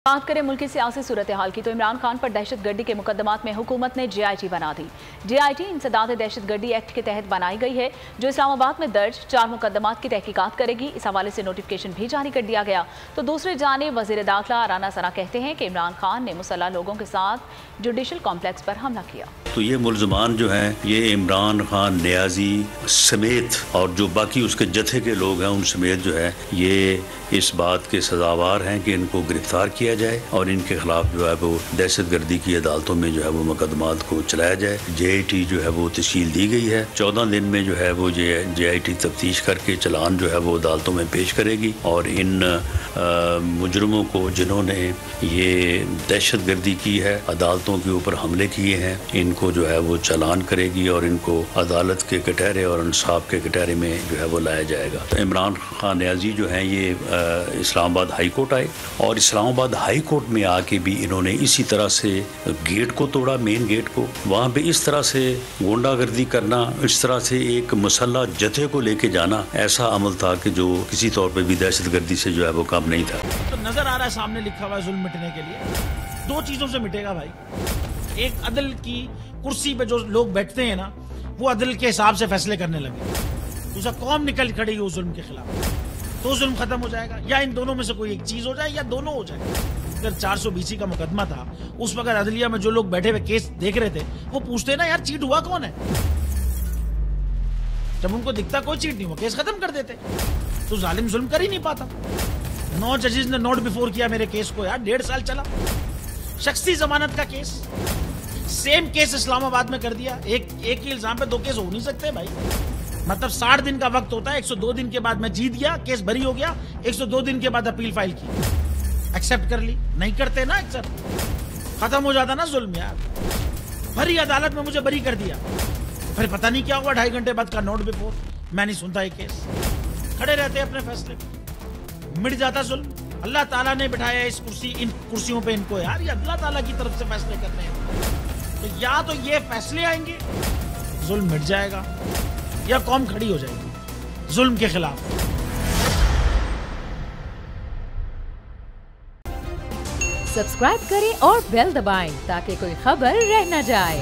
बात करें मुल्क की सियासी सूरत हाल की तो इमरान खान पर दहशतगर्दी के मुकदमात में हुकूमत ने JIT बना दी। JIT इंसदाद दहशतगर्दी एक्ट के तहत बनाई गई है, जो इस्लामाबाद में दर्ज 4 मुकदमात की तहकीकात करेगी। इस हवाले से नोटिफिकेशन भी जारी कर दिया गया। तो दूसरी जानिब वज़ीर दाखिला राना सना कहते हैं कि इमरान खान ने मुसल्लह लोगों के साथ जुडिशल कॉम्प्लेक्स पर हमला किया। तो ये मुल्ज़मान जो हैं, ये इमरान खान नियाजी समेत और जो बाकी उसके जत्थे के लोग हैं उन समेत जो है ये इस बात के सजावार हैं कि इनको गिरफ्तार किया जाए और इनके खिलाफ जो है वो दहशतगर्दी की अदालतों में जो है वो मुकदमात को चलाया जाए। JIT जो है वो तश्कील दी गई है। 14 दिन में जो है वो JIT तफ्तीश करके चलान जो है वो अदालतों में पेश करेगी और इन मुजरमों को जिन्होंने ये दहशतगर्दी की है, अदालतों के ऊपर हमले किए हैं, इनको जो है वो चालान करेगी और इनको अदालत के कटहरे और इंसाफ के कटहरे में जो है वो लाया जाएगा। तो इमरान खान नियाजी जो हैं ये इस्लामाबाद हाई कोर्ट आए और इस्लामाबाद हाई कोर्ट में आके भी इन्होंने इसी तरह से गेट को तोड़ा, मेन गेट को। वहाँ पे इस तरह से गुंडागर्दी करना, इस तरह से एक मुसल्ला जत्थे को लेके जाना, ऐसा अमल था कि जो किसी तौर पे भी दहशतगर्दी से जो है वो काम नहीं था। तो नजर आ रहा है सामने लिखा हुआ है जुल्म मिटने के लिए 2 चीजों से मिटेगा भाई। एक, अदल की कुर्सी पे जो लोग बैठते हैं ना, वो अदल के हिसाब से फैसले करने लगे। दूसरा, कौम निकल खड़ी उस जुल्म के खिलाफ, तो जुल्म खत्म हो जाएगा। या इन दोनों में से कोई एक चीज हो जाए या दोनों हो जाए। अगर 420 का मुकदमा था, उस वक्त अदलिया में जो लोग बैठे हुए केस देख रहे थे वो पूछते ना, यार चीट हुआ कौन है? जब उनको दिखता कोई चीट नहीं हुआ, केस खत्म कर देते। तो जालिम जुल्म कर ही नहीं पाता। 9 जजेस ने नोट बिफोर किया मेरे केस को, यार 1.5 साल चला। शख्सी जमानत का केस, सेम केस इस्लामाबाद में कर दिया। एक ही इल्जाम पे 2 केस हो नहीं सकते भाई। मतलब 60 दिन का वक्त होता है। 102 दिन के बाद मैं जीत गया, केस भरी हो गया। 102 दिन के बाद अपील फाइल की, एक्सेप्ट कर ली। नहीं करते ना एक्सेप्ट, खत्म हो जाता ना जुल्म यार। भरी अदालत में मुझे बरी कर दिया, फिर पता नहीं क्या हुआ, 2.5 घंटे बाद का नोट बिफोर। मैं नहीं सुनता ये केस, खड़े रहते अपने फैसले पे, मिट जाता जुल्म। अल्लाह ताला ने बिठाया इन कुर्सियों पे इनको यार, ये अल्लाह ताला की तरफ से फैसले करने हैं। तो या तो ये फैसले आएंगे, जुल्म मिट जाएगा, या कौम खड़ी हो जाएगी जुल्म के खिलाफ। सब्सक्राइब करें और बेल दबाएं ताकि कोई खबर रह न जाए।